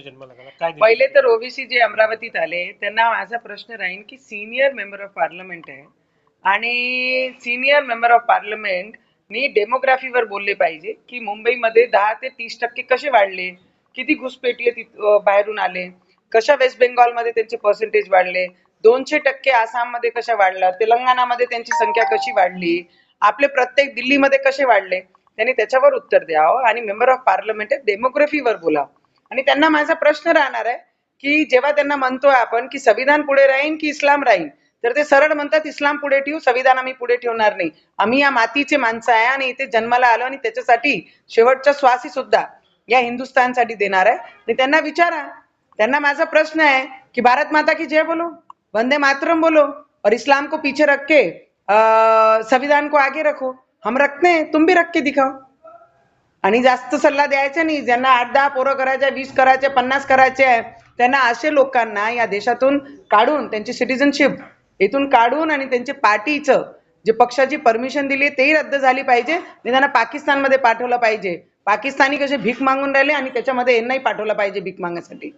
जन्माला घाला काय पहिले तर ओबीसी जे अमरावतीत आले त्यांना माझा प्रश्न राहील की सिनियर मेंबर ऑफ पार्लमेंट आहे आणि सिनियर मेंबर ऑफ पार्लमेंट नी डेमोग्राफीवर बोलले पाहिजे की मुंबईमध्ये 10 ते 30% कसे वाढले, किती घुसपेटीय बाहेरून आले, कशा वेस्ट बेंगॉलमध्ये त्यांचे पर्सेंटेज वाढले, 200% आसाममध्ये कशा वाढला, तेलंगणामध्ये त्यांची संख्या कशी वाढली, आपले प्रत्येक दिल्लीमध्ये कसे वाढले, त्यांनी त्याच्यावर उत्तर द्यावं आणि मेंबर ऑफ पार्लमेंट डेमोग्राफीवर बोलावं. आणि त्यांना माझा प्रश्न राहणार आहे की जेव्हा त्यांना म्हणतोय आपण की संविधान पुढे राहीन की इस्लाम राहीन, तर ते सरळ म्हणतात इस्लाम पुढे ठेवू, संविधान आम्ही पुढे ठेवणार नाही. आम्ही या मातीचे माणसं आहे आणि इथे जन्माला आलो आणि त्याच्यासाठी शेवटचा श्वासी सुद्धा या हिंदुस्थानसाठी देणार आहे. आणि त्यांना विचारा, त्यांना माझा प्रश्न है कि भारत माता की जय बोलो, वंदे मातरम बोलो और इस्लाम को पीछे रख के संविधान को आगे रखो. हम रखते हैं, तुम भी रख के दिखाओ. आणि जास्त सल्ला द्यायचा नाही. ज्यांना 8-10 पोरं करायचे, 20 करायचे, 50 करायचे आहे, त्यांना असे लोकांना या देशातून काढून त्यांची सिटिझनशिप इथून काढून आणि त्यांचे पार्टीचं जे पक्षाची परमिशन दिली तेही रद्द झाली पाहिजे. आणि त्यांना पाकिस्तानमध्ये पाठवलं पाहिजे. पाकिस्तानी कसे भीक मागून राहिले आणि त्याच्यामध्ये यांनाही पाठवलं पाहिजे भीक मागण्यासाठी.